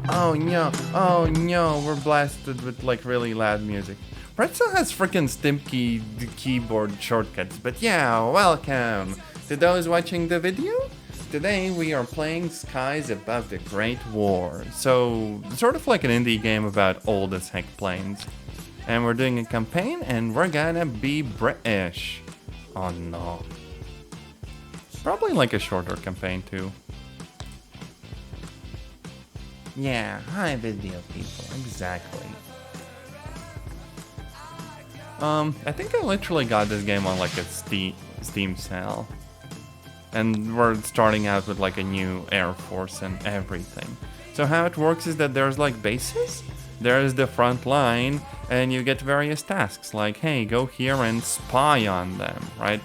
Oh no, we're blasted with like really loud music. Pretzel has freaking Stimpy keyboard shortcuts, but yeah, welcome to those watching the video. Today we are playing Skies Above the Great War. So, sort of like an indie game about old as heck planes. And we're doing a campaign and we're gonna be British. Oh no. Probably like a shorter campaign too. Yeah, hi video people, exactly. I think I literally got this game on like a Steam sale. And we're starting out with like a new Air Force and everything. So how it works is that there's like bases, there's the front line, and you get various tasks like, hey, go here and spy on them, right?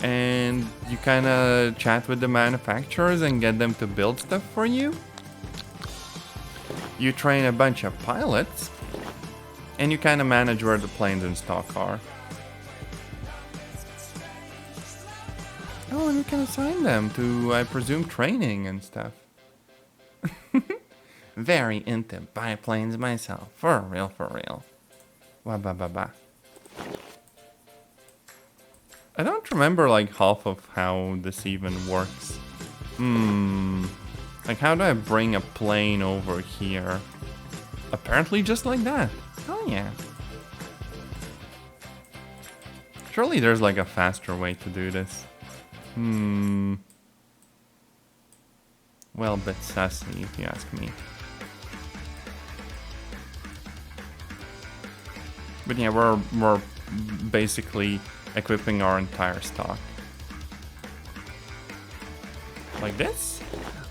And you kind of chat with the manufacturers and get them to build stuff for you. You train a bunch of pilots, and you kind of manage where the planes in stock are. Oh, and you can assign them to, I presume, training and stuff. Very into biplanes myself. For real, for real. Wah ba ba ba. I don't remember like half of how this even works. Like how do I bring a plane over here? Apparently just like that. Oh yeah. Surely there's like a faster way to do this. Well, bit sussy if you ask me. But yeah, we're basically equipping our entire stock. Like this?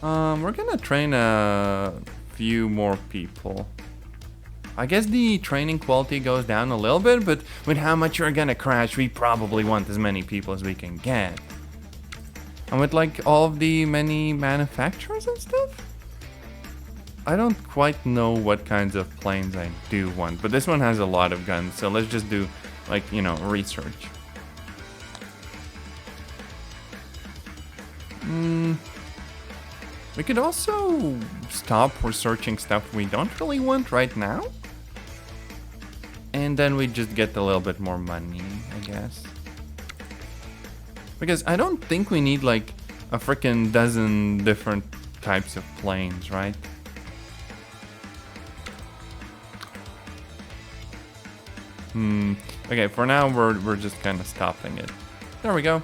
We're gonna train a few more people. I guess the training quality goes down a little bit, but with how much you're gonna crash, we probably want as many people as we can get. And with like all of the many manufacturers and stuff, I don't quite know what kinds of planes I do want, but this one has a lot of guns, so let's just do like, you know, research. We could also stop researching stuff we don't really want right now. And then we just get a little bit more money, I guess. Because I don't think we need like a freaking dozen different types of planes, right? Okay, for now we're just kind of stopping it. There we go.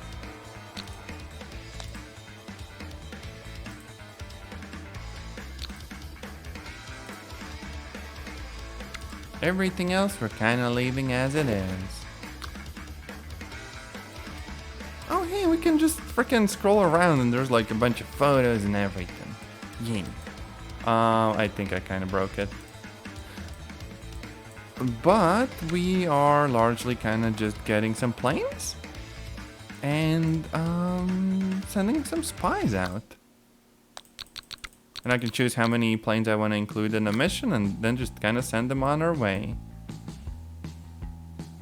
Everything else we're kind of leaving as it is. Oh hey, we can just freaking scroll around and there's like a bunch of photos and everything. Yeah. I think I kind of broke it. But we are largely kind of just getting some planes and sending some spies out. And I can choose how many planes I want to include in a mission and then just kind of send them on our way.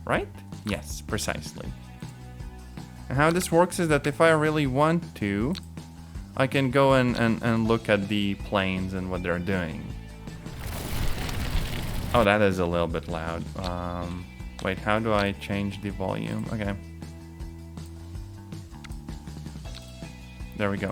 Right? Yes, precisely. And how this works is that if I really want to, I can go and look at the planes and what they're doing. Oh, that is a little bit loud. Wait, how do I change the volume? Okay. There we go.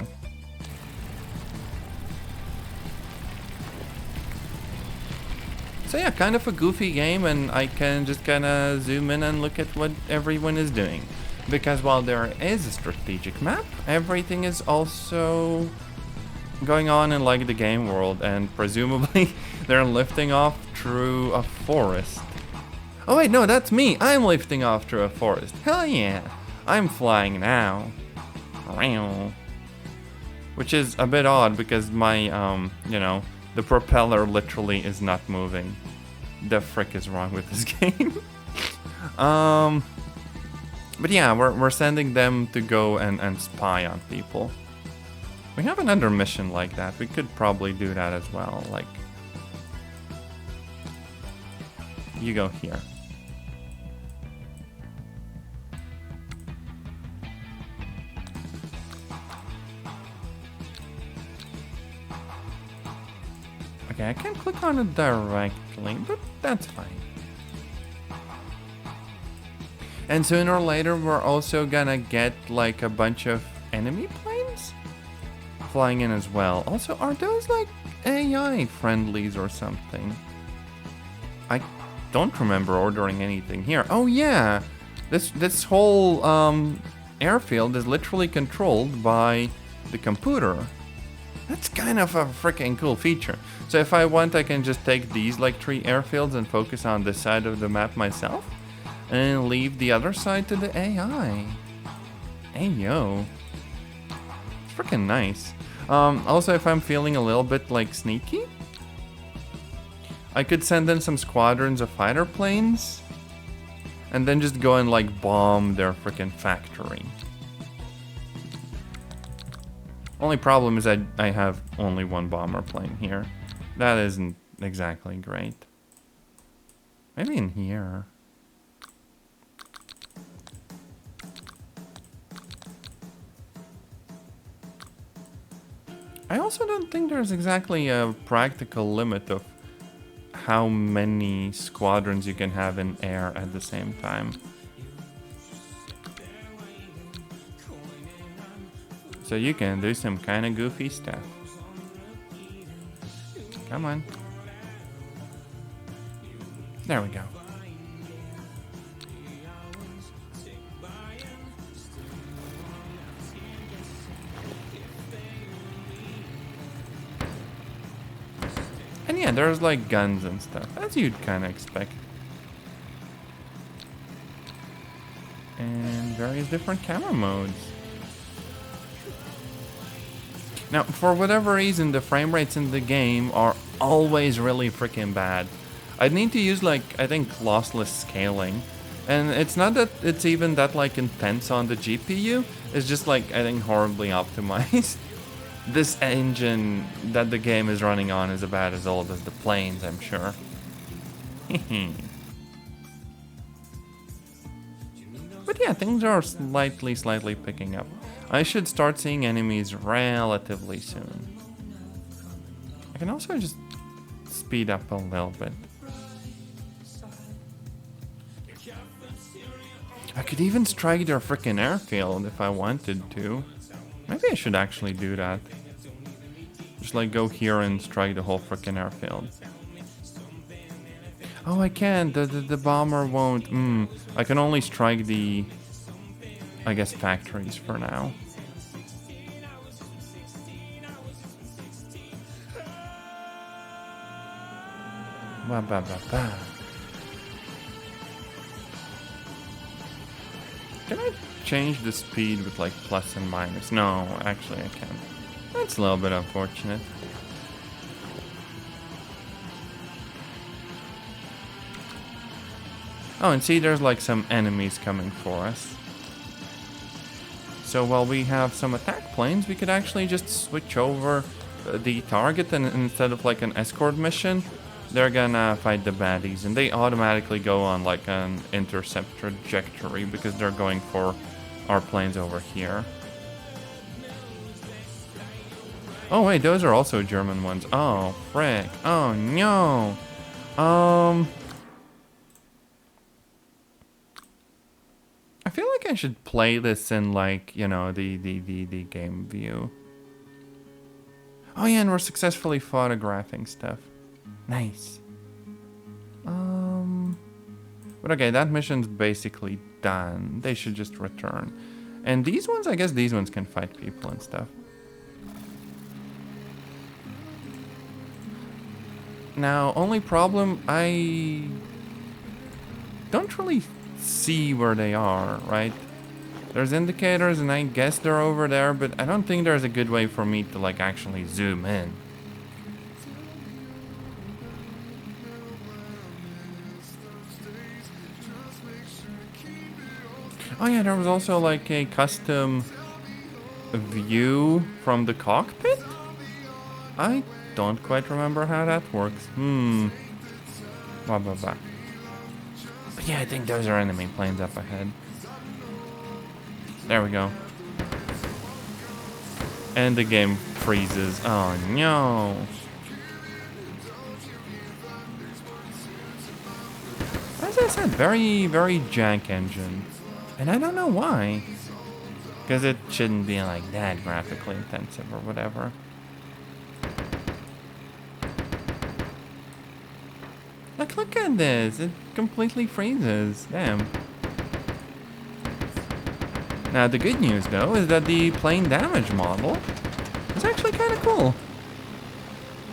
So yeah, kind of a goofy game, and I can just kind of zoom in and look at what everyone is doing. Because while there is a strategic map, everything is also going on in like the game world, and presumably they're lifting off through a forest. Oh wait, no, that's me. I'm lifting off through a forest. Hell yeah. I'm flying now. Which is a bit odd because my, you know, the propeller literally is not moving. The frick is wrong with this game? But yeah, we're sending them to go and spy on people. We have another mission like that. We could probably do that as well. Like, you go here. Okay, I can't click on it directly, but that's fine. And sooner or later, we're also gonna get like a bunch of enemy planes flying in as well. Also, are those like AI friendlies or something? I don't remember ordering anything here. Oh yeah, this whole airfield is literally controlled by the computer. That's kind of a freaking cool feature. So if I want, I can just take these like 3 airfields and focus on this side of the map myself, and leave the other side to the AI. Hey yo, it's freaking nice. Also, if I'm feeling a little bit like sneaky, I could send in some squadrons of fighter planes and then just go and like bomb their freaking factory. Only problem is I have only 1 bomber plane here. That isn't exactly great. Maybe in here. I also don't think there's exactly a practical limit of how many squadrons you can have in air at the same time. So you can do some kind of goofy stuff. Come on. There we go. And yeah, there's like guns and stuff, as you'd kind of expect. And various different camera modes. Now, for whatever reason, the frame rates in the game are always really freaking bad. I'd need to use like, I think, lossless scaling. And it's not that it's even that like intense on the GPU, it's just like, I think, horribly optimized. This engine that the game is running on is about as old as the planes, I'm sure. But yeah, things are slightly picking up. I should start seeing enemies relatively soon. I can also just speed up a little bit. I could even strike their freaking airfield if I wanted to. Maybe I should actually do that. Just like go here and strike the whole freaking airfield. Oh, I can't. The bomber won't. I can only strike the, I guess, factories for now. Ba ba ba ba. Can I change the speed with like plus and minus? No, actually I can't. That's a little bit unfortunate. Oh, and see, there's like some enemies coming for us. So while we have some attack planes, we could actually just switch over the target, and instead of like an escort mission, they're gonna fight the baddies, and they automatically go on like an intercept trajectory because they're going for our planes over here. Oh wait, those are also German ones. Oh frick. Oh no. I feel like I should play this in like, you know, the game view. Oh yeah, and we're successfully photographing stuff. Nice. But okay, that mission's basically done. They should just return. And these ones, I guess these ones can fight people and stuff. Now, only problem, I don't really see where they are, right? There's indicators and I guess they're over there, but I don't think there's a good way for me to like actually zoom in. Oh yeah, there was also like a custom view from the cockpit? I don't quite remember how that works. Blah, blah, blah. But yeah, I think those are enemy planes up ahead. There we go. And the game freezes. Oh no. I said, very, very jank engine. And I don't know why. Because it shouldn't be like that graphically intensive or whatever. Like, look at this. It completely freezes. Damn. Now, the good news, though, is that the plane damage model is actually kind of cool.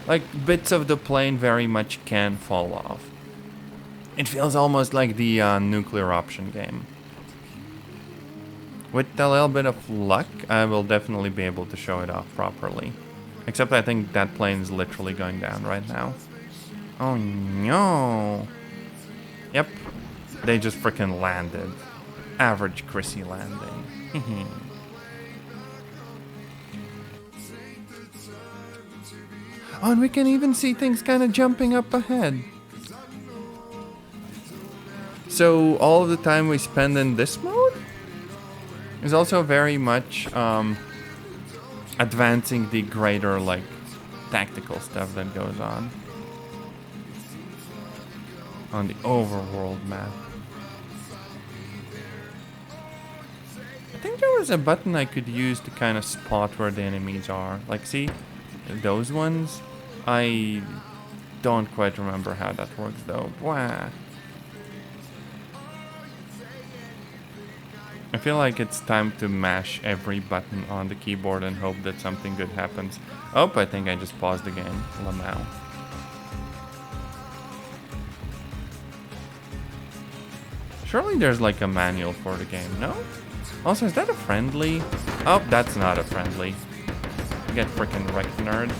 Like, bits of the plane very much can fall off. It feels almost like the nuclear option game. With a little bit of luck, I will definitely be able to show it off properly. Except I think that plane is literally going down right now. Oh no. Yep. They just freaking landed. Average Chrissy landing. Oh, and we can even see things kind of jumping up ahead. So all of the time we spend in this mode is also very much advancing the greater, like, tactical stuff that goes on the overworld map. I think there was a button I could use to kind of spot where the enemies are. Like, see, those ones? I don't quite remember how that works, though. Wow. I feel like it's time to mash every button on the keyboard and hope that something good happens. Oh, I think I just paused the game. Lamau. Surely there's like a manual for the game, no? Also, is that a friendly? Oh, that's not a friendly. Get freaking wrecked, nerd.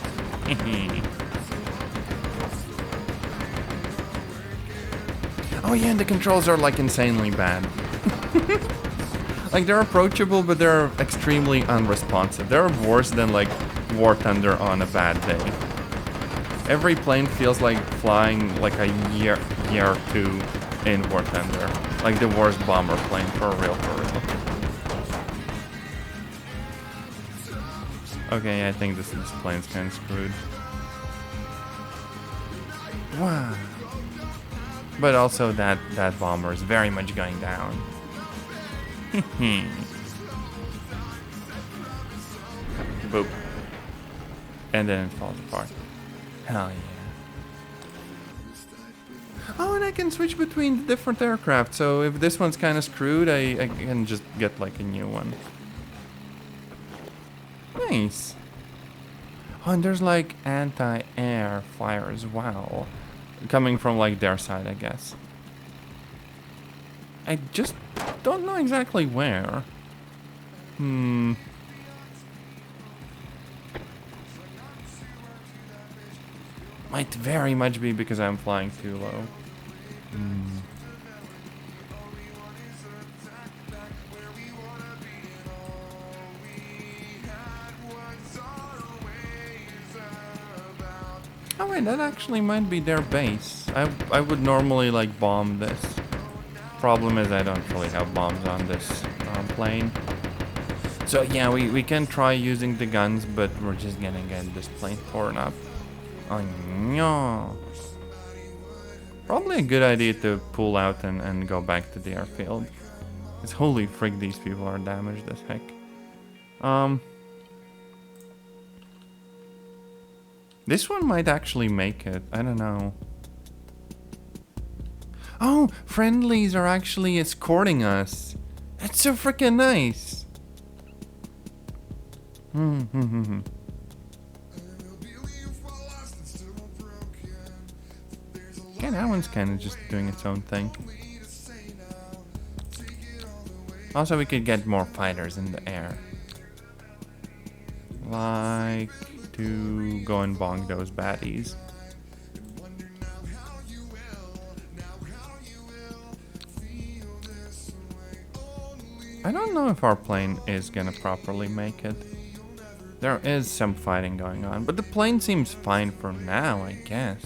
Oh yeah, and the controls are like insanely bad. Like, they're approachable, but they're extremely unresponsive. They're worse than, like, War Thunder on a bad day. Every plane feels like flying, like, a year or two in War Thunder. Like, the worst bomber plane, for real, for real. Okay, I think this plane's kind of screwed. Wow. But also, that bomber is very much going down. Boop. And then it falls apart. Hell yeah. Oh, and I can switch between the different aircraft, so if this one's kind of screwed, I can just get like a new one. Nice. Oh, and there's like anti-air fire as well. Coming from like their side, I guess. I just don't know exactly where. Might very much be because I'm flying too low. Oh wait, that actually might be their base. I would normally like bomb this. Problem is I don't really have bombs on this plane. So yeah, we can try using the guns, but we're just gonna get this plane torn up. Oh no. Probably a good idea to pull out and go back to the airfield. Because holy frig, these people are damaged as heck. This one might actually make it. I don't know. Oh, friendlies are actually escorting us. That's so freaking nice. Yeah, that one's kind of just doing its own thing. Also, we could get more fighters in the air. Like to go and bonk those baddies. I don't know if our plane is gonna properly make it. There is some fighting going on, but the plane seems fine for now, I guess.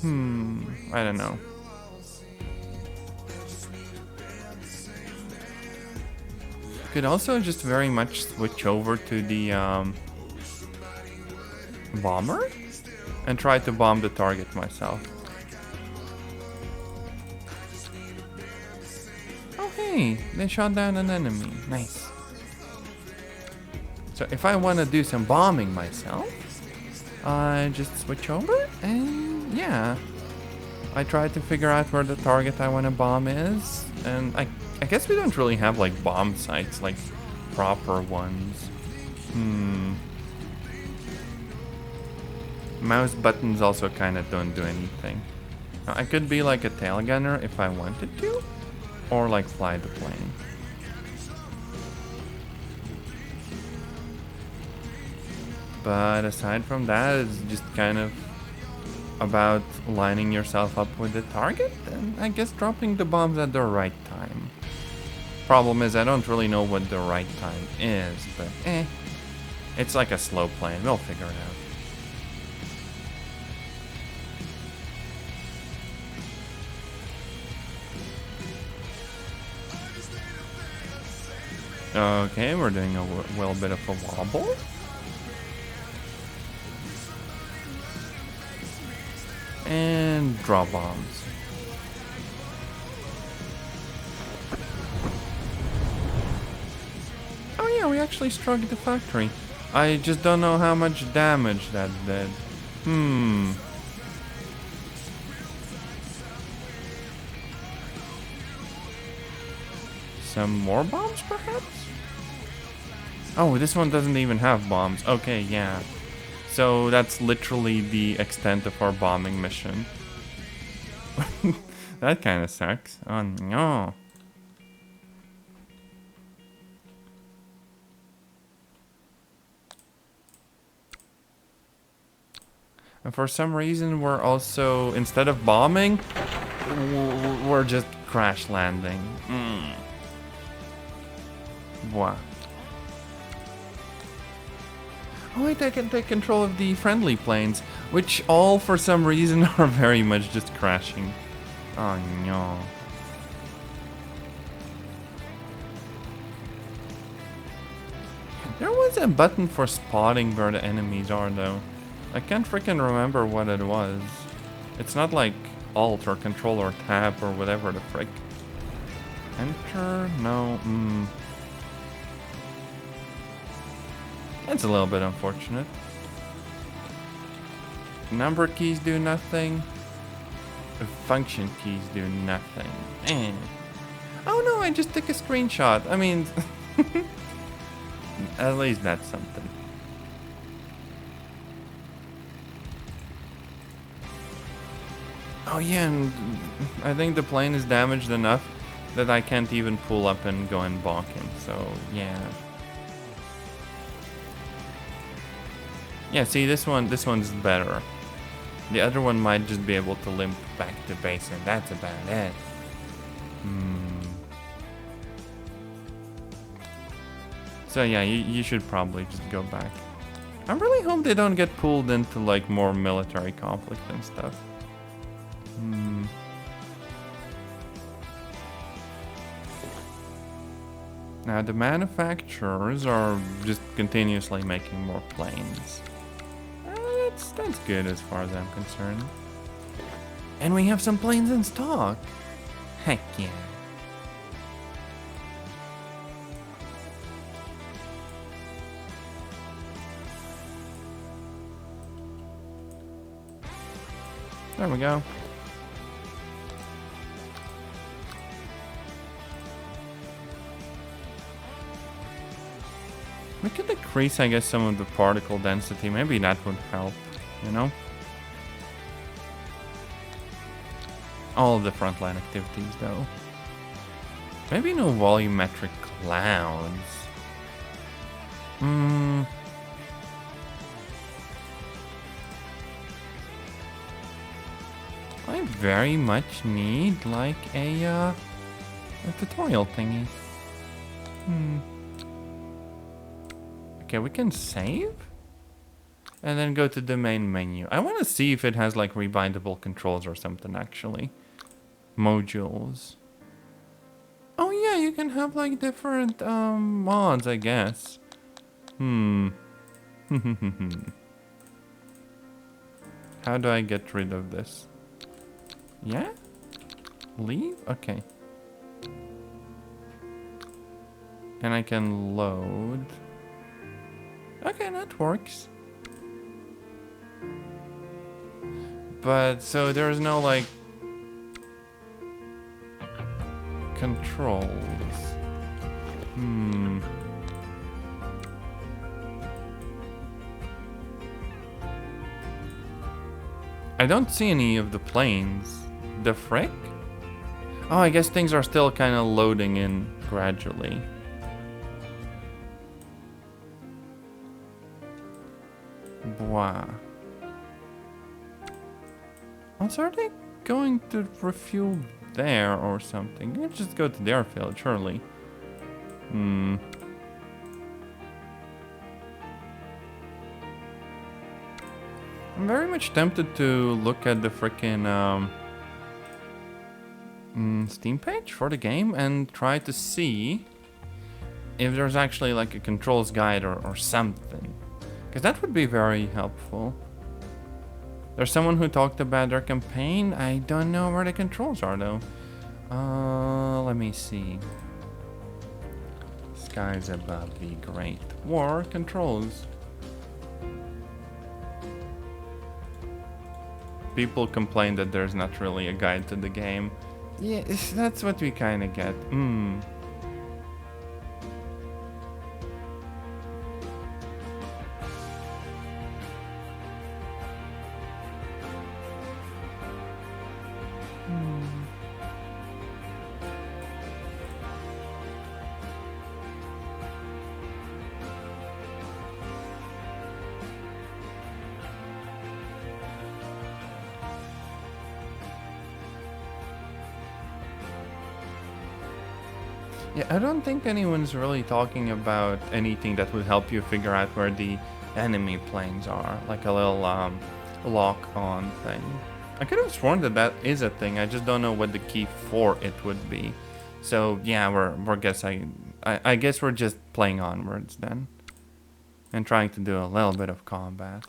I don't know. Could also just very much switch over to the bomber and try to bomb the target myself. hey, they shot down an enemy. Nice. So if I want to do some bombing myself, I just switch over and yeah. I try to figure out where the target I want to bomb is. And I guess we don't really have like bomb sites, like proper ones. Mouse buttons also kind of don't do anything. Now, I could be like a tail gunner if I wanted to, or like fly the plane. But aside from that, it's just kind of about lining yourself up with the target and I guess dropping the bombs at the right time. Problem is I don't really know what the right time is, but it's like a slow plane, we'll figure it out. Okay, we're doing a little bit of a wobble. And draw bombs. Oh yeah, we actually struck the factory. I just don't know how much damage that did. Some more bombs, perhaps? Oh, this one doesn't even have bombs. Okay, yeah. So that's literally the extent of our bombing mission. That kind of sucks. Oh no. And for some reason we're also, instead of bombing, we're just crash landing. Wow. Oh wait, I can take control of the friendly planes, which all for some reason are very much just crashing. Oh no. There was a button for spotting where the enemies are though. I can't freaking remember what it was. It's not like Alt or Control or Tab or whatever the frick. Enter? No. That's a little bit unfortunate. Number keys do nothing. Function keys do nothing. Oh no, I just took a screenshot. I mean, at least that's something. Oh yeah, and I think the plane is damaged enough that I can't even pull up and go and bonk him, so yeah. Yeah, see, this one's better. The other one might just be able to limp back to base, and that's about it. So yeah, you should probably just go back. I really hope they don't get pulled into like more military conflict and stuff. Now the manufacturers are just continuously making more planes. That's good as far as I'm concerned. And we have some planes in stock. Heck yeah. There we go. We could decrease, I guess, some of the particle density. Maybe that would help, you know? All of the frontline activities, though. Maybe no volumetric clouds. I very much need, like, a tutorial thingy. Okay, we can save? And then go to the main menu. I want to see if it has, like, rebindable controls or something, actually. Modules. Oh, yeah, you can have, like, different, mods, I guess. How do I get rid of this? Yeah? Leave? Okay. And I can load. Okay, that works. But, so there's no, like, controls. I don't see any of the planes. The frick? Oh, I guess things are still kind of loading in gradually. Wow. Also, are they going to refuel there or something? You just go to the airfield, surely. I'm very much tempted to look at the frickin' Steam page for the game and try to see if there's actually like a controls guide or something. Because that would be very helpful. There's someone who talked about their campaign. I don't know where the controls are though. Let me see. Skies above the Great War controls. People complain that there's not really a guide to the game. Yeah, that's what we kind of get. Yeah, I don't think anyone's really talking about anything that would help you figure out where the enemy planes are. Like a little lock-on thing. I could have sworn that that is a thing. I just don't know what the key for it would be. So yeah, I guess we're just playing onwards then. And trying to do a little bit of combat.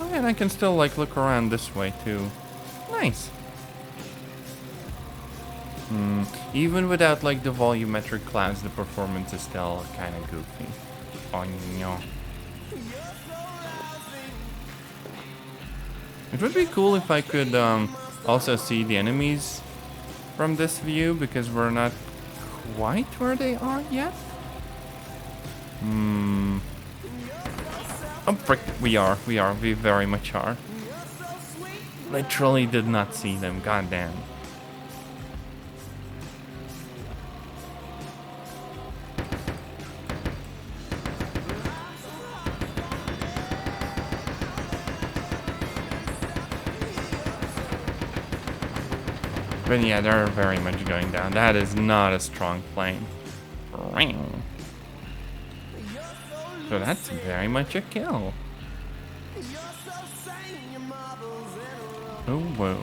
Oh, and I can still like look around this way too. Nice. Even without like the volumetric clouds, the performance is still kind of goofy. Oh no. It would be cool if I could also see the enemies from this view, because we're not quite where they are yet. Oh frick, we very much are. Literally did not see them, goddamn. But yeah, they're very much going down. That is not a strong plane. So that's very much a kill. Oh, whoa.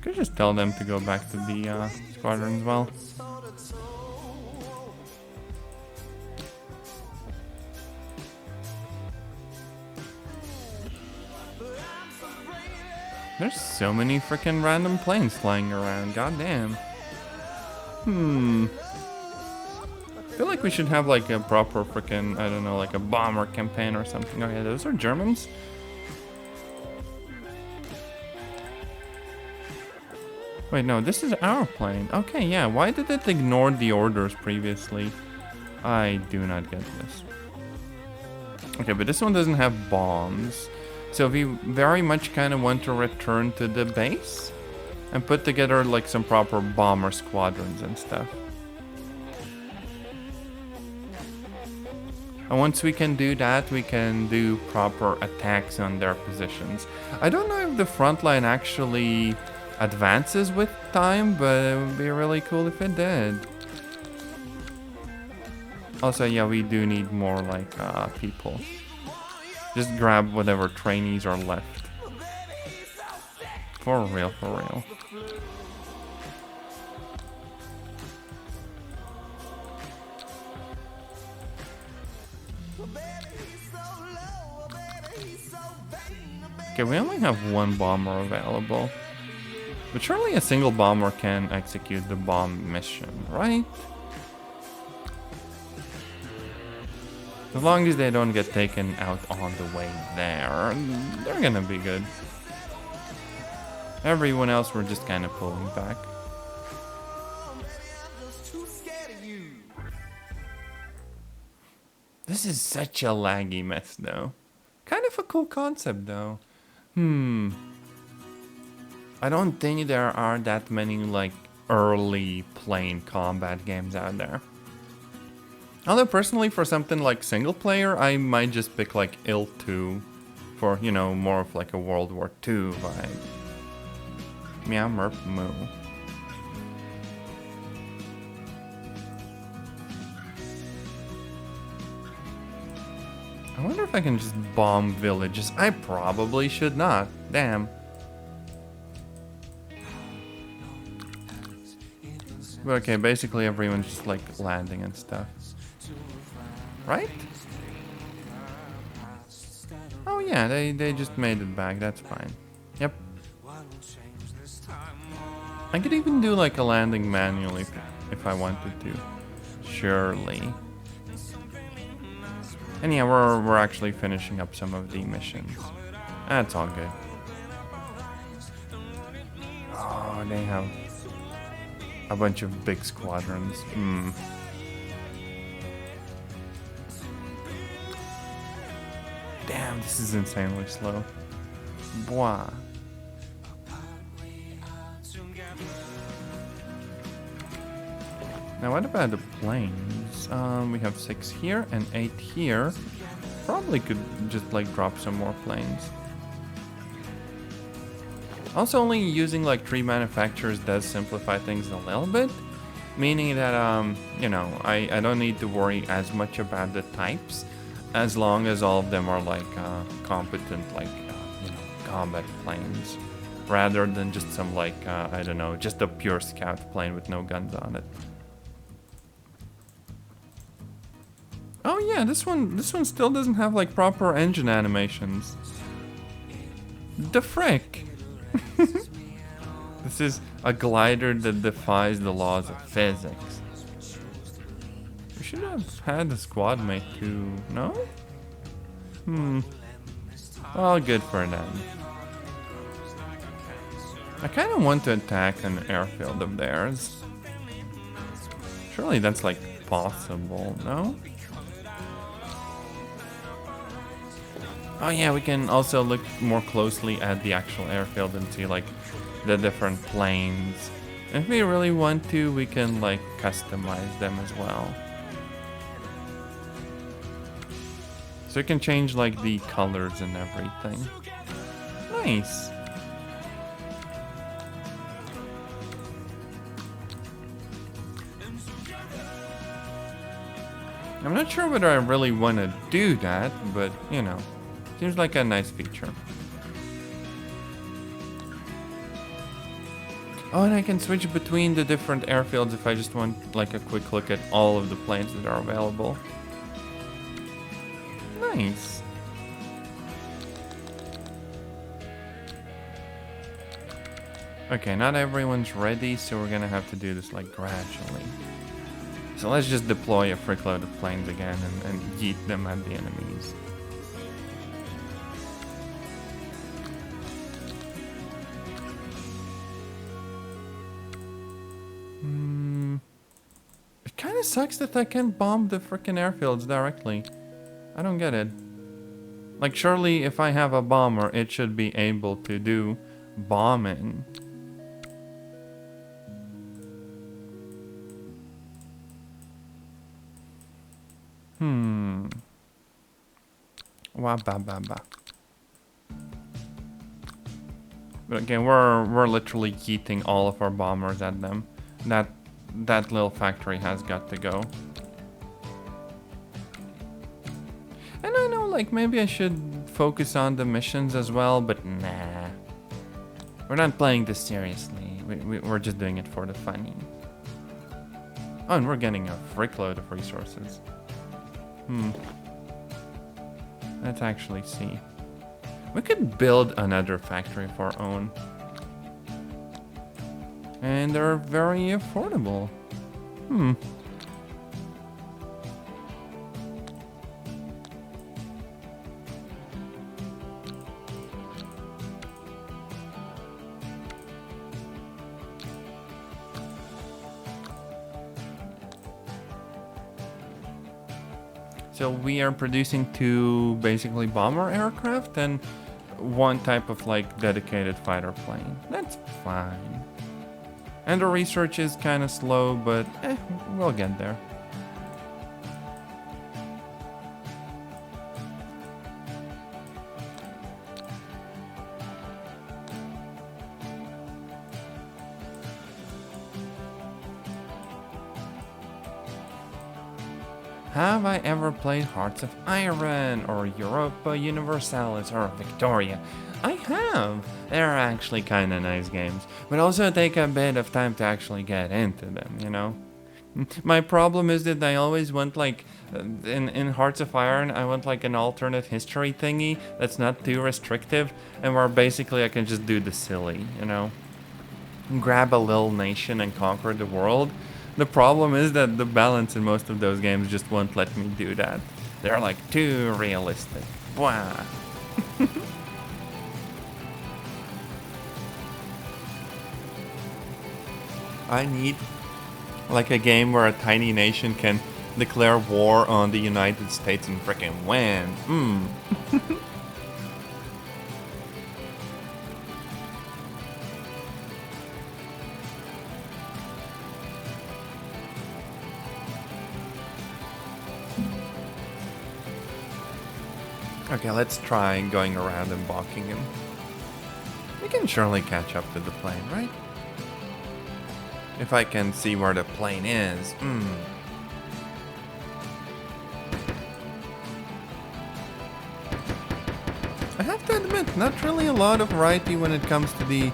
Could just tell them to go back to the squadron as well. There's so many freaking random planes flying around, goddamn. I feel like we should have like a proper freaking, I don't know, like a bomber campaign or something. Oh yeah, those are Germans. Wait, no, this is our plane. Okay, yeah, why did it ignore the orders previously? I do not get this. Okay, but this one doesn't have bombs. So we very much kind of want to return to the base and put together like some proper bomber squadrons and stuff. And once we can do that, we can do proper attacks on their positions. I don't know if the front line actually advances with time, but it would be really cool if it did. Also, yeah, we do need more like people. Just grab whatever trainees are left. For real, for real. Okay, we only have one bomber available. But surely a single bomber can execute the bomb mission, right? As long as they don't get taken out on the way there, they're gonna be good. Everyone else, we're just kind of pulling back. This is such a laggy mess, though. Kind of a cool concept, though. I don't think there are that many, like, early plane combat games out there. Although, personally, for something like single player, I might just pick, like, IL 2 for, you know, more of, like, a World War II vibe. Meow, merp, moo. I wonder if I can just bomb villages. I probably should not. Damn. But okay, basically everyone's just like landing and stuff. Right? Oh yeah, they just made it back. That's fine. Yep. I could even do like a landing manually if I wanted to. Surely. And yeah, we're actually finishing up some of the missions. That's all good. Oh, they have a bunch of big squadrons. Damn, this is insanely slow. Boah. Now what about the planes? We have 6 here and 8 here. Probably could just like drop some more planes. Also, only using like 3 manufacturers does simplify things a little bit. Meaning that, you know, I don't need to worry as much about the types. As long as all of them are like competent, like, you know, combat planes. Rather than just some like, I don't know, just a pure scout plane with no guns on it. Oh yeah, this one still doesn't have like proper engine animations. The frick? This is a glider that defies the laws of physics. We should have had a squad mate too, no? Well, good for them. I kind of want to attack an airfield of theirs. Surely that's like possible, no? Oh yeah, we can also look more closely at the actual airfield and see like the different planes. If we really want to, we can like customize them as well. So we can change like the colors and everything. Nice. I'm not sure whether I really want to do that, but you know. Seems like a nice feature. Oh, and I can switch between the different airfields if I just want like a quick look at all of the planes that are available. Nice. Okay, not everyone's ready, so we're gonna have to do this like gradually. So let's just deploy a frickload of planes again and yeet them at the enemies. It kind of sucks that I can't bomb the frickin' airfields directly. I don't get it. Like, surely if I have a bomber, it should be able to do bombing. Wah ba ba ba. But again, we're literally yeeting all of our bombers at them. That little factory has got to go. And I know, like, maybe I should focus on the missions as well, but nah. We're not playing this seriously. We're just doing it for the funny. Oh, and we're getting a frickload of resources. Let's actually see. We could build another factory of our own. And they're very affordable. So we are producing 2 basically bomber aircraft and 1 type of like dedicated fighter plane. That's fine. And the research is kind of slow, but we'll get there. Have I ever played Hearts of Iron or Europa Universalis or Victoria? I have. They're actually kind of nice games, but also take a bit of time to actually get into them, you know? My problem is that I always want like, in Hearts of Iron, I want like an alternate history thingy that's not too restrictive and where basically I can just do the silly, you know? Grab a little nation and conquer the world. The problem is that the balance in most of those games just won't let me do that. They're like too realistic. Wow. I need like a game where a tiny nation can declare war on the United States and frickin' win. Okay, let's try going around and balking him. We can surely catch up to the plane, right? If I can see where the plane is. I have to admit, not really a lot of variety when it comes to the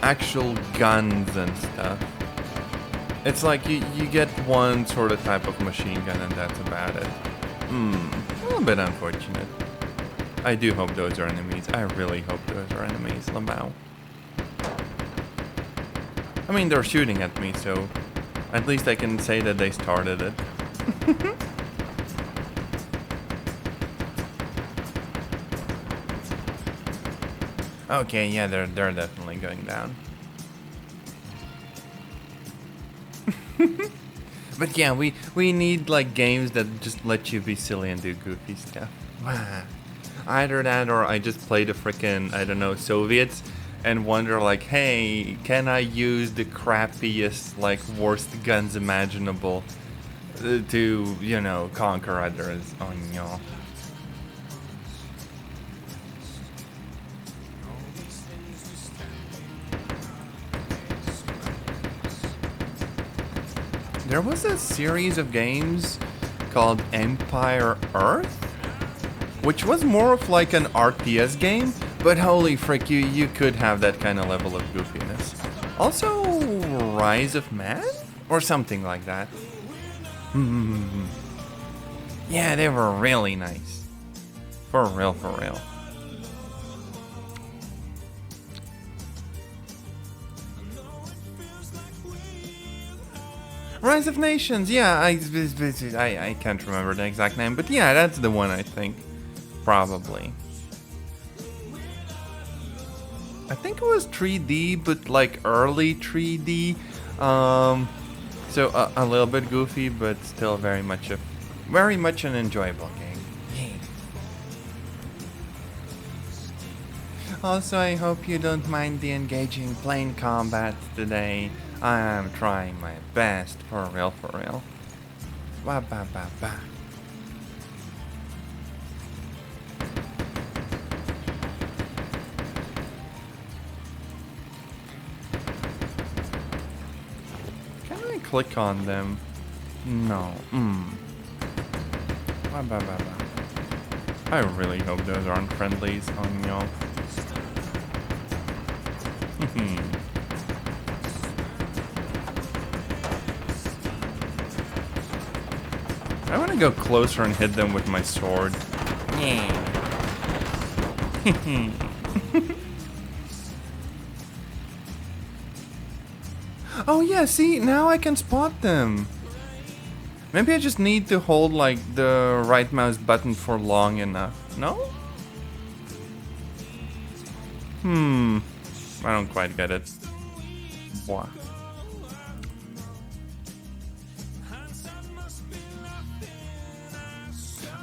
actual guns and stuff. It's like you get one sort of type of machine gun and that's about it. A little bit unfortunate. I do hope those are enemies. I really hope those are enemies. Lamau. I mean, they're shooting at me, so at least I can say that they started it. Okay, yeah, they're definitely going down. But yeah, we need like games that just let you be silly and do goofy stuff. Wow. Either that or I just play the frickin', I don't know, Soviets and wonder like, hey, can I use the crappiest, like, worst guns imaginable to, you know, conquer others? Oh no. There was a series of games called Empire Earth, which was more of like an RTS game, but holy frick, you could have that kind of level of goofiness. Also, Rise of Man? Or something like that. Yeah, they were really nice. For real, for real. Rise of Nations, yeah, I can't remember the exact name, but yeah, that's the one I think. Probably. I think it was 3D, but like early 3D. So a little bit goofy, but still very much an enjoyable game. Yeah. Also, I hope you don't mind the engaging plane combat today. I'm trying my best, for real, for real. Ba ba ba ba. Click on them. No. Ba, ba, ba, ba. I really hope those aren't friendlies. Oh no. I want to go closer and hit them with my sword. Yeah. Oh yeah, see, now I can spot them. Maybe I just need to hold like the right mouse button for long enough. No? I don't quite get it. Wow.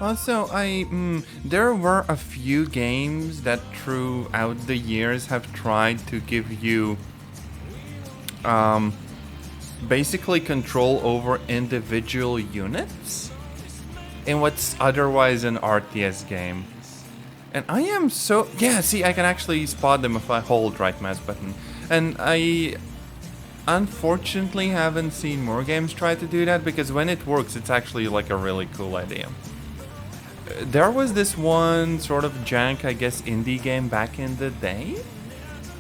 Also, there were a few games that throughout the years have tried to give you basically control over individual units in what's otherwise an RTS game. And I am so... Yeah, see, I can actually spot them if I hold right mouse button. And I unfortunately haven't seen more games try to do that, because when it works, it's actually like a really cool idea. There was this one sort of jank, I guess, indie game back in the day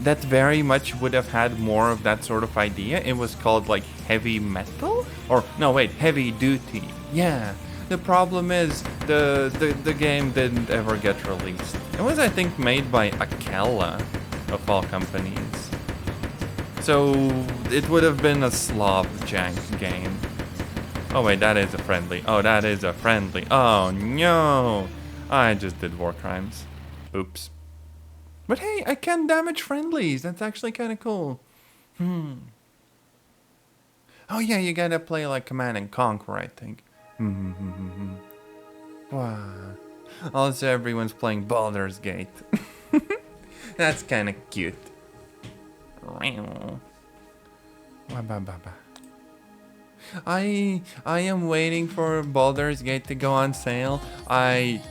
that very much would have had more of that sort of idea. It was called like Heavy Metal? Or, no wait, Heavy Duty. Yeah. The problem is, the game didn't ever get released. It was, I think, made by Akela, of all companies. So, it would have been a Slav jank game. Oh wait, that is a friendly. Oh, that is a friendly. Oh no! I just did war crimes. Oops. But hey, I can damage friendlies. That's actually kind of cool. Oh yeah, you gotta play like Command and Conquer, I think. Wow. Also, everyone's playing Baldur's Gate. That's kind of cute. I am waiting for Baldur's Gate to go on sale. I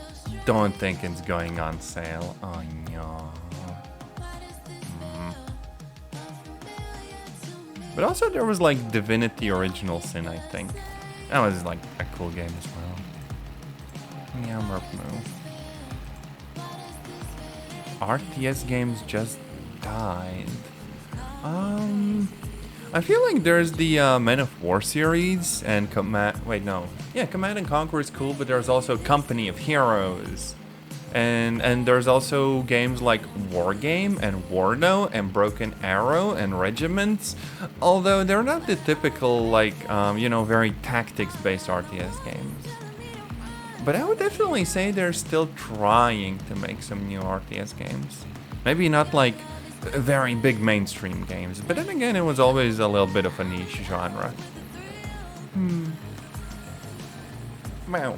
don't think it's going on sale. Oh no. But also there was like Divinity Original Sin, I think. That was like a cool game as well. Meow merp moo. RTS games just died. I feel like there's the Men of War series and Command... Wait, no. Yeah, Command and Conquer is cool, but there's also Company of Heroes. And there's also games like Wargame and Warno and Broken Arrow and Regiments. Although they're not the typical, like, very tactics-based RTS games. But I would definitely say they're still trying to make some new RTS games. Maybe not like very big mainstream games, but then again, it was always a little bit of a niche genre. Meow.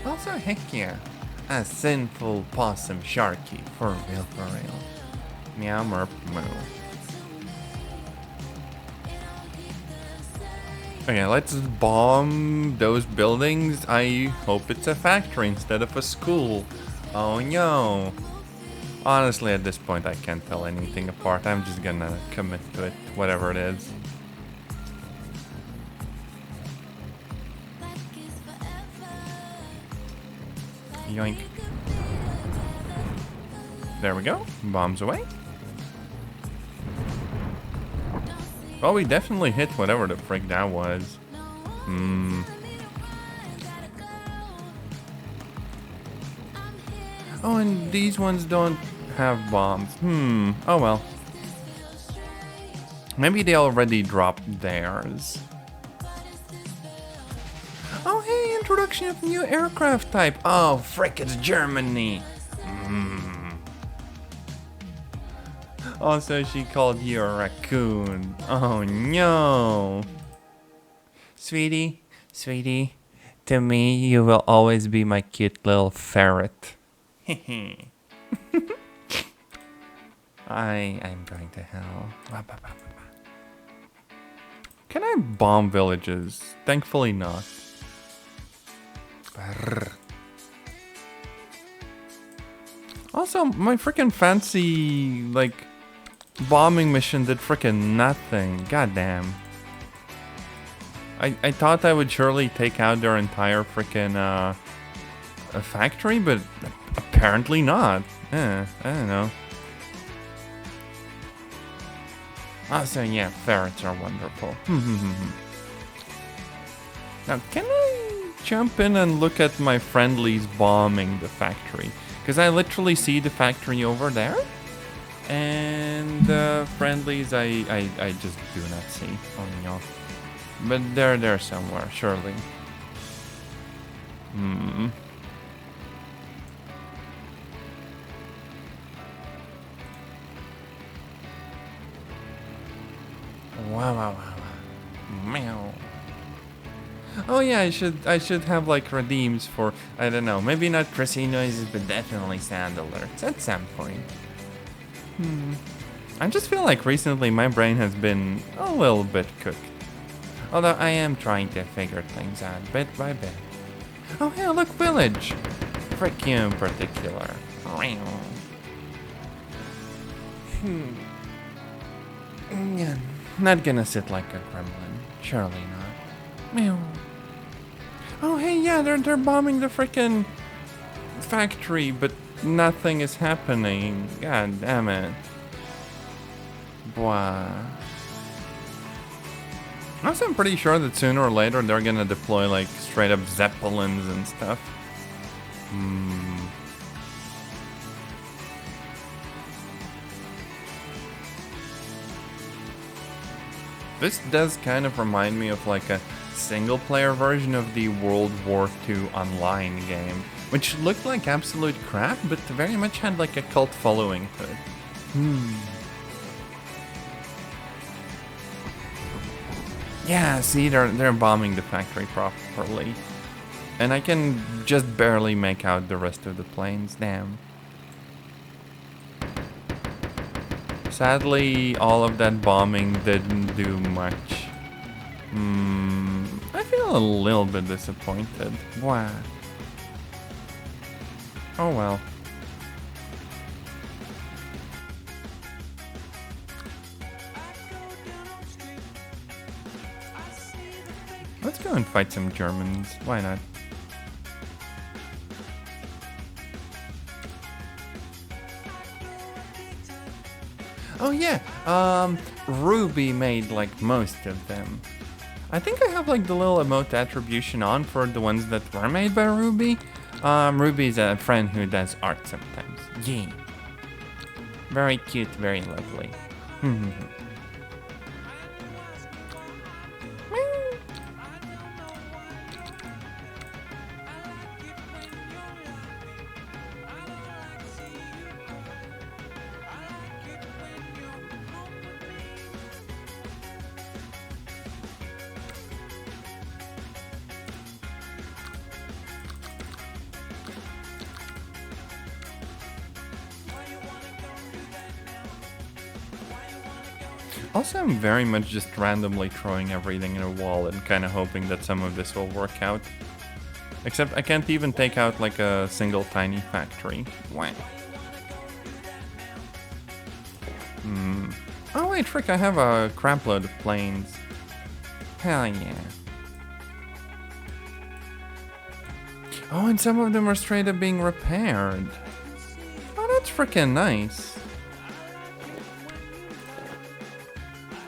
Also, heck yeah, a sinful possum sharky, for real. Meow merp moo. Okay, let's bomb those buildings. I hope it's a factory instead of a school. Oh no. Honestly, at this point, I can't tell anything apart. I'm just gonna commit to it, whatever it is. Yoink. There we go. Bombs away. Well, we definitely hit whatever the frick that was. Oh, and these ones don't have bombs. Oh well. Maybe they already dropped theirs. Oh, hey, introduction of new aircraft type. Oh, frick, it's Germany. Also, she called you a raccoon. Oh, no. Sweetie, to me, you will always be my cute little ferret. I'm going to hell. Can I bomb villages? Thankfully not. Also, my freaking fancy, like, bombing mission did freaking nothing. Goddamn. I thought I would surely take out their entire freaking factory, but apparently not. I don't know. Also, yeah, ferrets are wonderful. Now, can I jump in and look at my friendlies bombing the factory. Because I literally see the factory over there. And the friendlies I just do not see. Oh no. But they're there somewhere, surely. Wow. Meow. Oh yeah, I should have like redeems for, I don't know, maybe not prissy noises, but definitely sound alerts at some point. I just feel like recently my brain has been a little bit cooked. Although I am trying to figure things out bit by bit. Oh hey, look, village! Frick you in particular. Yeah, not gonna sit like a gremlin. Surely not. Meow. Oh hey, yeah, they're bombing the frickin' factory, but nothing is happening. God damn it. Blah. Also, I'm pretty sure that sooner or later they're gonna deploy like straight up zeppelins and stuff. This does kind of remind me of like a single player version of the World War II online game, which looked like absolute crap, but very much had like a cult following to it. Yeah, see, they're bombing the factory properly. And I can just barely make out the rest of the planes, damn. Sadly, all of that bombing didn't do much. I feel a little bit disappointed. Wow. Oh well. Let's go and fight some Germans. Why not? Oh yeah, Ruby made like most of them. I think I have like the little emote attribution on for the ones that were made by Ruby. Ruby's a friend who does art sometimes. Yeah. Very cute, very lovely. Also, I'm very much just randomly throwing everything in a wall and kind of hoping that some of this will work out. Except I can't even take out like a single tiny factory. Why? Oh wait, frick, I have a crap load of planes. Hell yeah. Oh, and some of them are straight up being repaired. Oh, that's freaking nice.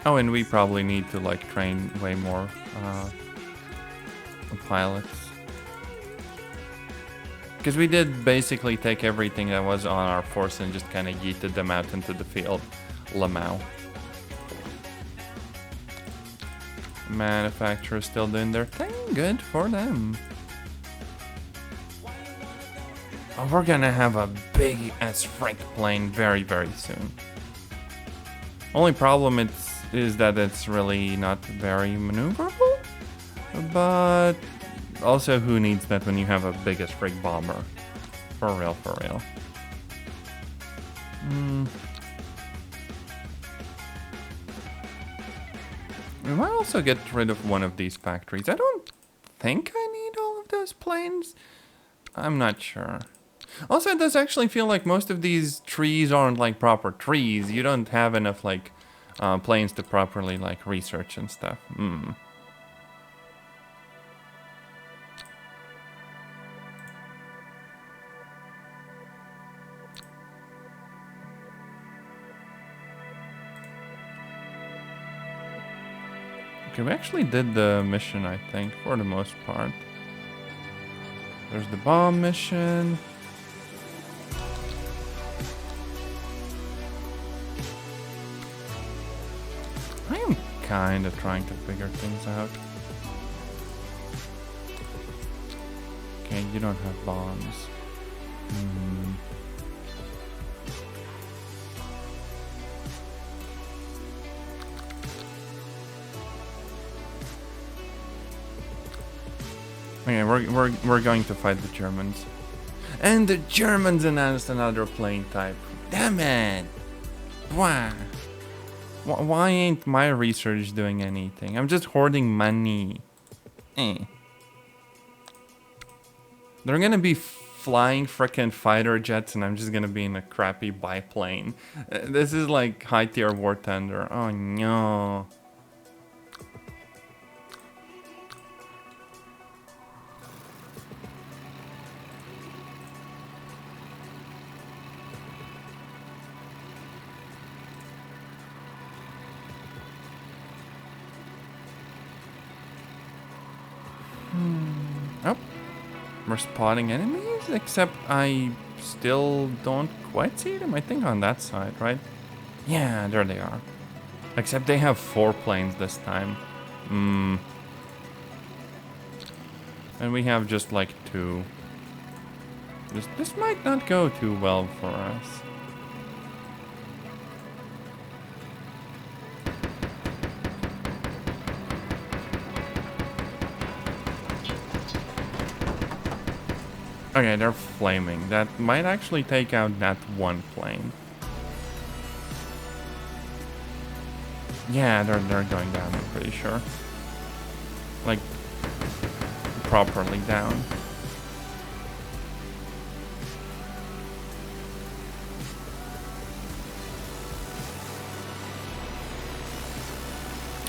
Oh, and we probably need to like train way more pilots. Because we did basically take everything that was on our force and just kind of yeeted them out into the field. Lamau. Manufacturers still doing their thing. Good for them. Oh, we're gonna have a big ass freight plane very, very soon. Only problem is that it's really not very maneuverable. But also, who needs that when you have a big as freight bomber? For real, for real. We might also get rid of one of these factories. I don't think I need all of those planes. I'm not sure. Also, it does actually feel like most of these trees aren't like proper trees. You don't have enough like planes to properly like research and stuff. Okay, we actually did the mission, I think, for the most part. There's the bomb mission. I am kind of trying to figure things out. Okay, you don't have bombs. Okay, we're going to fight the Germans. And the Germans announced another plane type. Damn it! Why? Why ain't my research doing anything? I'm just hoarding money. They're gonna be flying frickin' fighter jets and I'm just gonna be in a crappy biplane. This is like high tier war tender. Oh no. Oh, we're spotting enemies, except I still don't quite see them. I think on that side, right? Yeah, there they are. Except they have 4 planes this time. And we have just like 2. This might not go too well for us. Okay, they're flaming. That might actually take out that 1 plane. Yeah, they're going down, I'm pretty sure. Like, properly down.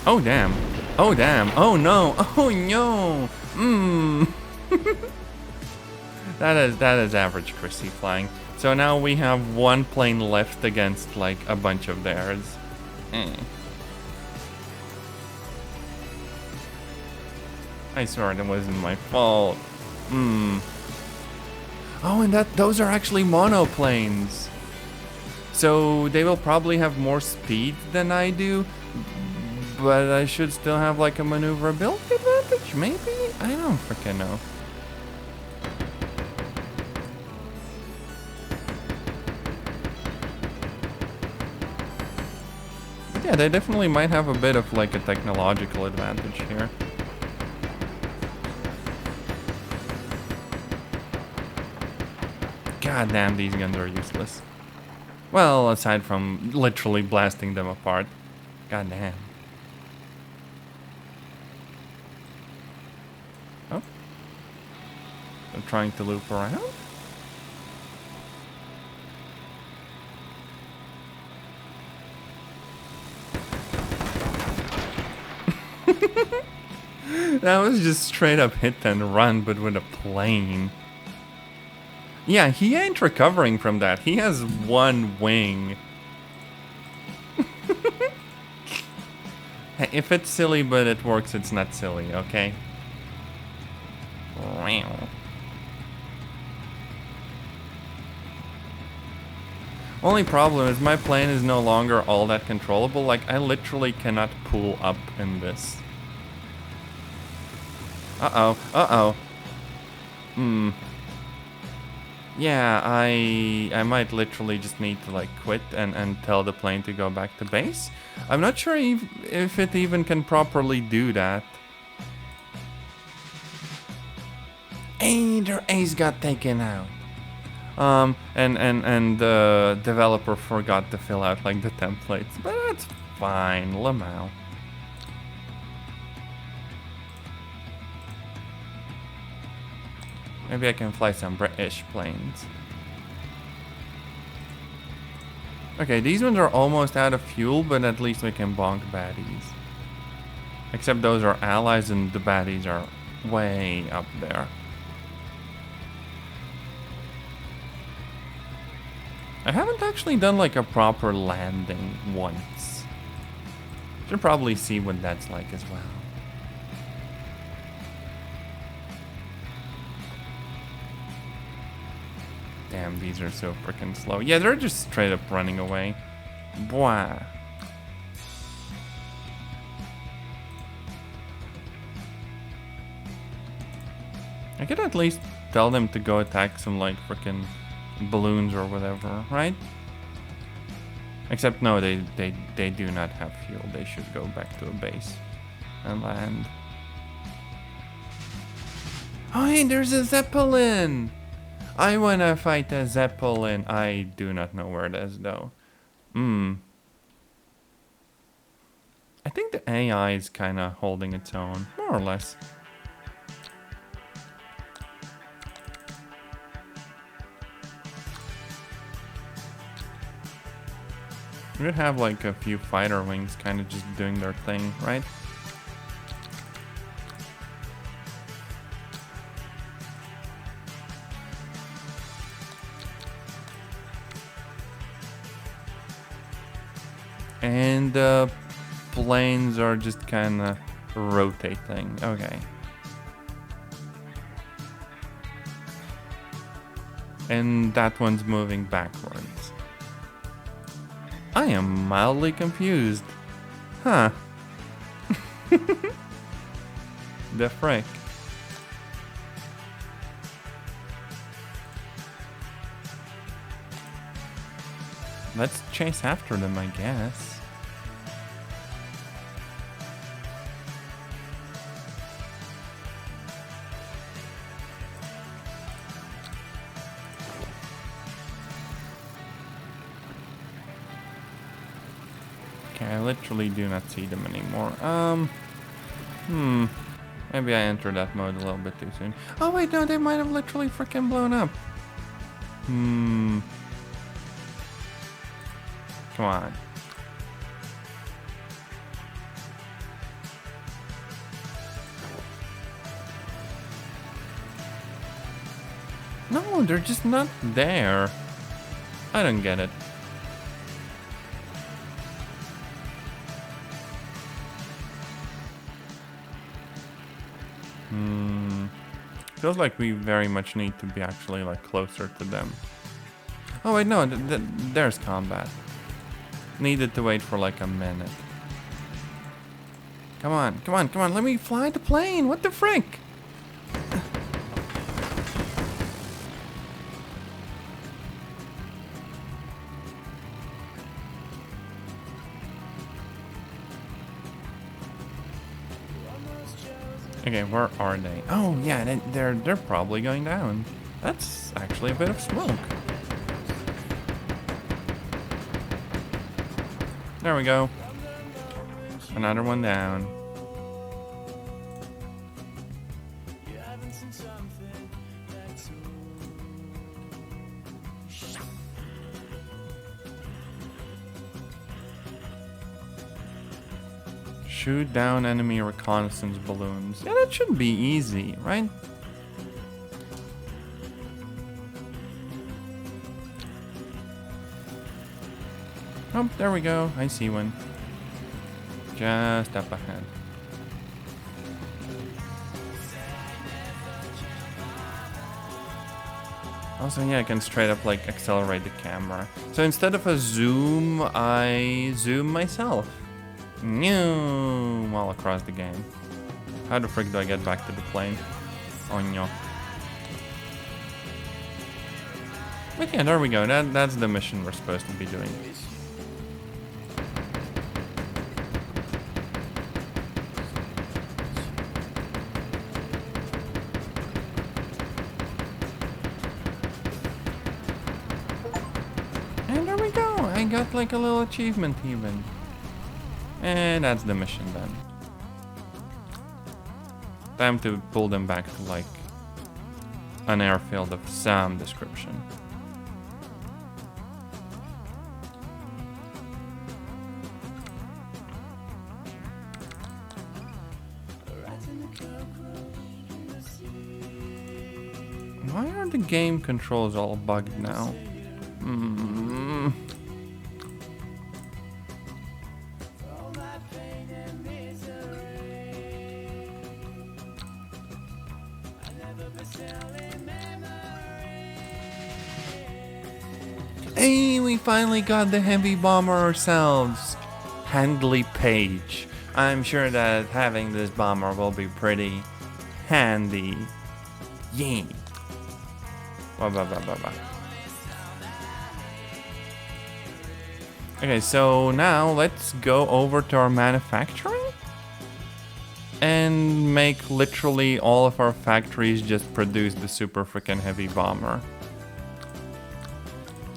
Oh, damn. Oh, damn. Oh, no. Oh, no. That is average Chrissy flying. So now we have 1 plane left against like a bunch of theirs. I swear it wasn't my fault. Oh, and those are actually monoplanes. So they will probably have more speed than I do, but I should still have like a maneuverability advantage, maybe? I don't freaking know. Yeah, they definitely might have a bit of like a technological advantage here. God damn, these guns are useless. Well, aside from literally blasting them apart. God damn. Oh. They're trying to loop around? That was just straight up hit and run, but with a plane. Yeah, he ain't recovering from that. He has 1 wing. Hey, if it's silly but it works, it's not silly, okay? Only problem is my plane is no longer all that controllable. Like, I literally cannot pull up in this. Uh-oh. Yeah, I might literally just need to like quit and tell the plane to go back to base. I'm not sure if it even can properly do that. Hey, their ace got taken out. And the developer forgot to fill out like the templates, but that's fine, Lamau. Maybe I can fly some British planes. Okay, these ones are almost out of fuel, but at least we can bonk baddies. Except those are allies and the baddies are way up there. I haven't actually done like a proper landing once. Should probably see what that's like as well. Damn, these are so freaking slow. Yeah, they're just straight up running away. Boah. I could at least tell them to go attack some like freaking balloons or whatever, right? Except no, they do not have fuel. They should go back to a base and land. Oh hey, there's a Zeppelin! I wanna fight a Zeppelin. I do not know where it is though. I think the AI is kinda holding its own, more or less. We would have like a few fighter wings kind of just doing their thing, right? And the planes are just kind of rotating. Okay. And that one's moving backwards. I am mildly confused. Huh. The frick. Let's chase after them, I guess. Okay, I literally do not see them anymore. Maybe I entered that mode a little bit too soon. Oh wait, no, they might have literally freaking blown up. Come on. No, they're just not there. I don't get it. Feels like we very much need to be actually like closer to them. Oh wait, no, there's combat. Needed to wait for like a minute. Come on, come on, come on, let me fly the plane, what the frick? Okay, where are they? Oh yeah, they're probably going down. That's actually a bit of smoke. There we go. Another one down. Shoot down enemy reconnaissance balloons. Yeah, that should be easy, right? Oh, there we go. I see one. Just up ahead. Also, yeah, I can straight up like accelerate the camera. So instead of a zoom, I zoom myself. All across the game. How the frick do I get back to the plane? Oh no. But yeah, there we go. That's the mission we're supposed to be doing. And there we go. I got like a little achievement even. And that's the mission done. Time to pull them back to like an airfield of some description. Why are the game controls all bugged now? Hey, we finally got the heavy bomber ourselves. Handley Page. I'm sure that having this bomber will be pretty handy. Yeah. Okay, so now let's go over to our manufacturing and make literally all of our factories just produce the super freaking heavy bomber.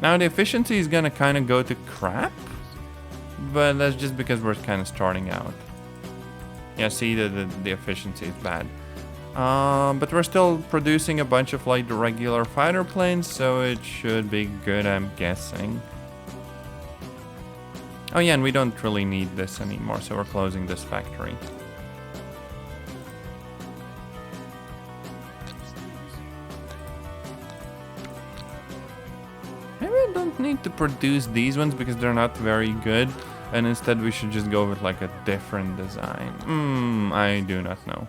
Now the efficiency is gonna kind of go to crap, but that's just because we're kind of starting out. Yeah, see, the efficiency is bad. But we're still producing a bunch of like the regular fighter planes, so it should be good, I'm guessing. Oh yeah, and we don't really need this anymore, so we're closing this factory. Maybe I don't need to produce these ones because they're not very good, and instead we should just go with like a different design. I do not know.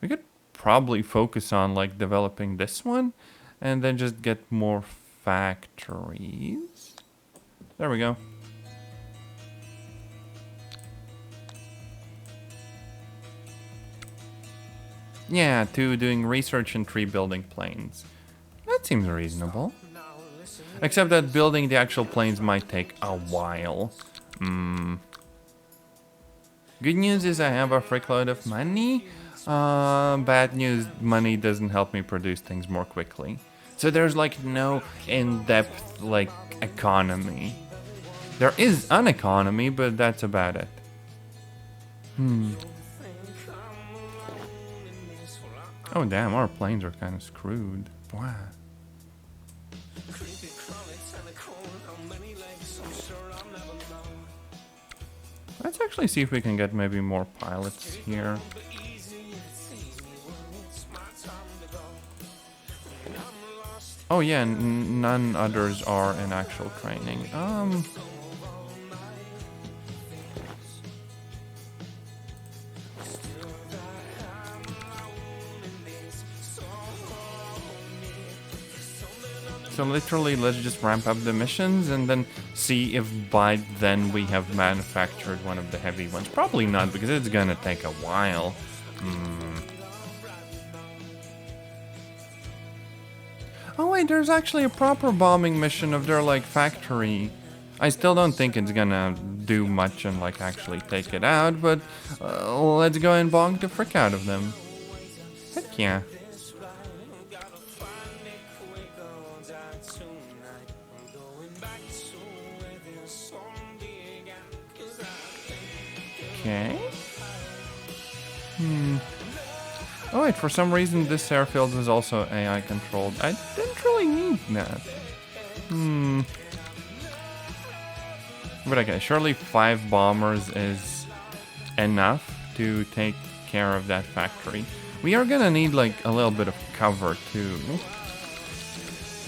We could probably focus on like developing this one and then just get more factories. There we go. Yeah, 2 doing research and 3 building planes. That seems reasonable. Except that building the actual planes might take a while. Good news is I have a frickload of money. Bad news, money doesn't help me produce things more quickly. So there's like no in-depth like economy. There is an economy, but that's about it. Oh damn, our planes are kind of screwed. Wow. Let's actually see if we can get maybe more pilots here. Oh yeah, none others are in actual training. So literally, let's just ramp up the missions and then see if by then we have manufactured one of the heavy ones. Probably not, because it's gonna take a while. Oh wait, there's actually a proper bombing mission of their like factory. I still don't think it's gonna do much and like actually take it out, but let's go and bonk the frick out of them. Heck yeah. Okay. Oh wait, for some reason this airfield is also AI controlled. I didn't really need that. But okay, surely 5 bombers is enough to take care of that factory. We are gonna need like a little bit of cover too.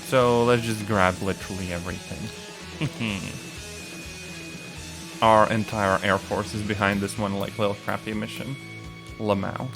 So let's just grab literally everything. Our entire air force is behind this one like little crappy mission. Lamau.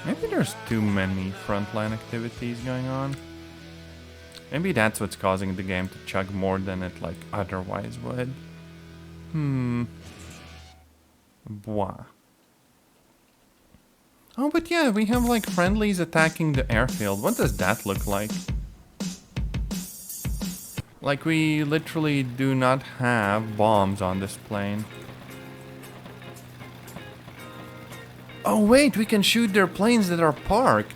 Maybe there's too many frontline activities going on. Maybe that's what's causing the game to chug more than it like otherwise would. Boah. Oh, but yeah, we have like friendlies attacking the airfield. What does that look like? Like we literally do not have bombs on this plane. Oh wait, we can shoot their planes that are parked.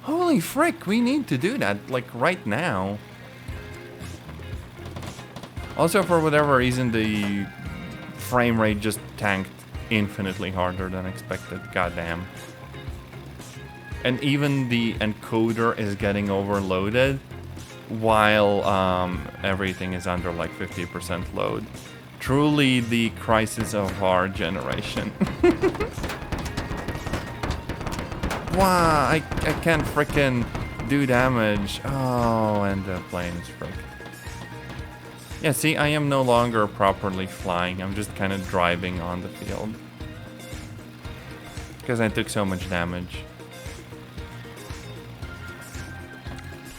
Holy frick, we need to do that, like, right now. Also, for whatever reason, the frame rate just tanked infinitely harder than expected. Goddamn. And even the encoder is getting overloaded while everything is under, like, 50% load. truly the crisis of our generation. Wow, I can't frickin' do damage. Oh, and the plane is fricked. Yeah, see, I am no longer properly flying. I'm just kind of driving on the field. Because I took so much damage.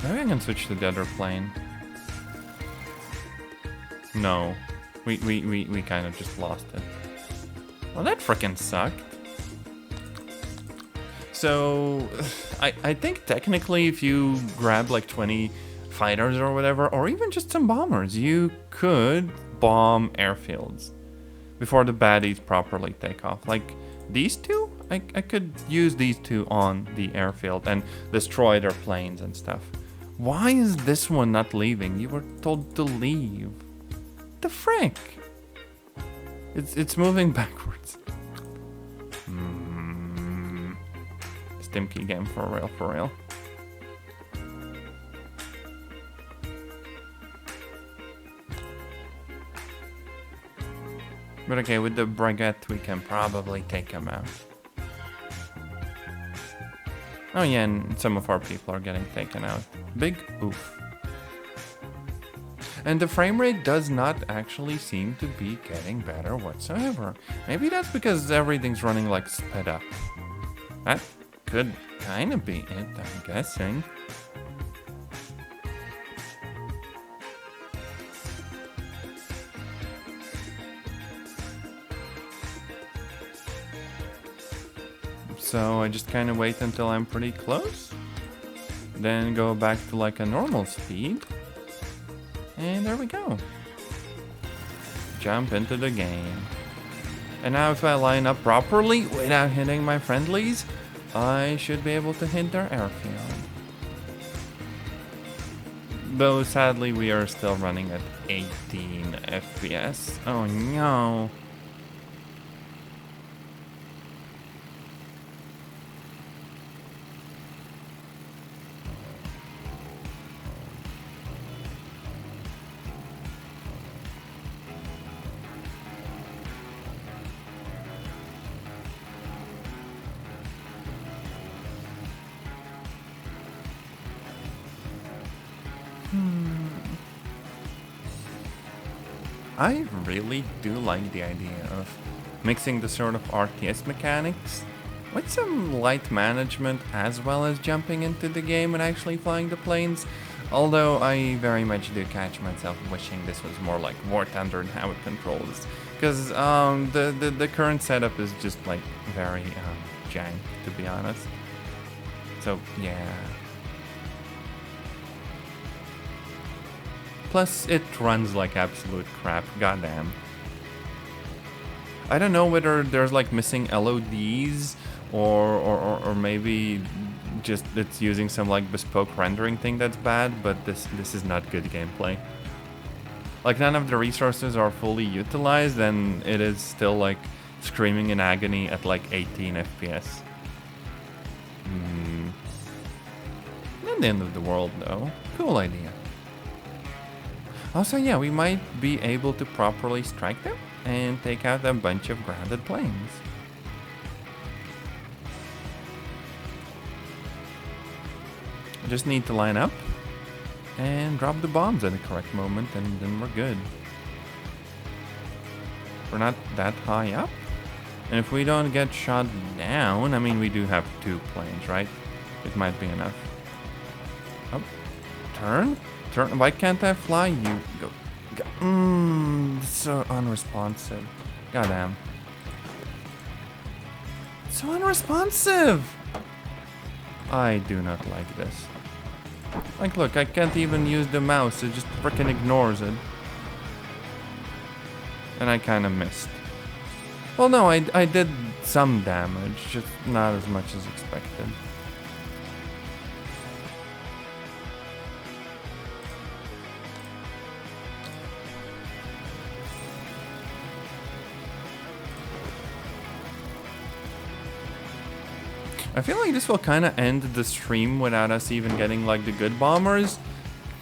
Maybe I can switch to the other plane. No. We kind of just lost it. Well, that frickin' sucked. So, I think technically if you grab like 20 fighters or whatever, or even just some bombers, you could bomb airfields before the baddies properly take off. Like these two, I could use these two on the airfield and destroy their planes and stuff. Why is this one not leaving? You were told to leave. The frick? It's moving backwards. Stimkey game for real, for real. But okay, with the Braguette we can probably take him out. Oh yeah, and some of our people are getting taken out. Big oof. And the frame rate does not actually seem to be getting better whatsoever. Maybe that's because everything's running like sped up. That could kind of be it, I'm guessing. So I just kind of wait until I'm pretty close. Then go back to like a normal speed. And there we go. Jump into the game. And now if I line up properly without hitting my friendlies, I should be able to hit their airfield. Though sadly we are still running at 18 FPS. Oh no. I really do like the idea of mixing the sort of RTS mechanics with some light management as well as jumping into the game and actually flying the planes. Although I very much do catch myself wishing this was more like War Thunder and how it controls. Because the current setup is just like very jank, to be honest. So yeah. Plus, it runs like absolute crap. Goddamn. I don't know whether there's like missing LODs or maybe just it's using some like bespoke rendering thing that's bad, but this is not good gameplay. Like none of the resources are fully utilized and it is still like screaming in agony at like 18 FPS. Not the end of the world though. Cool idea. Also, yeah, we might be able to properly strike them and take out a bunch of grounded planes. I just need to line up and drop the bombs at the correct moment and then we're good. We're not that high up. And if we don't get shot down, I mean, we do have 2 planes, right? It might be enough. Oh, turn. Why can't I fly? You go. So unresponsive. Goddamn. So unresponsive. I do not like this. Like, look, I can't even use the mouse. It just freaking ignores it. And I kind of missed. Well, no, I did some damage, just not as much as expected. I feel like this will kind of end the stream without us even getting like the good bombers,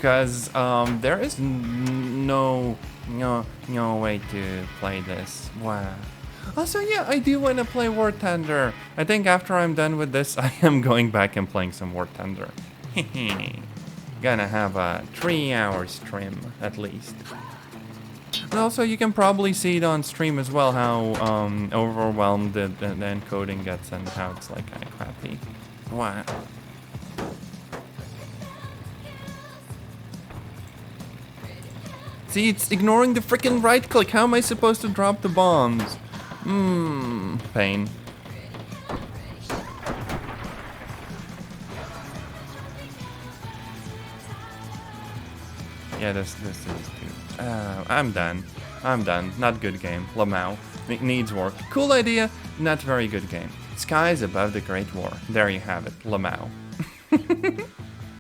because there is no way to play this. Wow. Also, yeah, I do want to play War Thunder. I think after I'm done with this, I am going back and playing some War Thunder. Gonna have a 3-hour stream at least. And also, you can probably see it on stream as well, how overwhelmed the encoding gets and how it's like kind of crappy. Wow. See, it's ignoring the freaking right click. How am I supposed to drop the bombs? Pain. Yeah, this is too. I'm done. Not good game. Lamau. Needs work. Cool idea, not very good game. Skies above the Great War. There you have it. Lamau.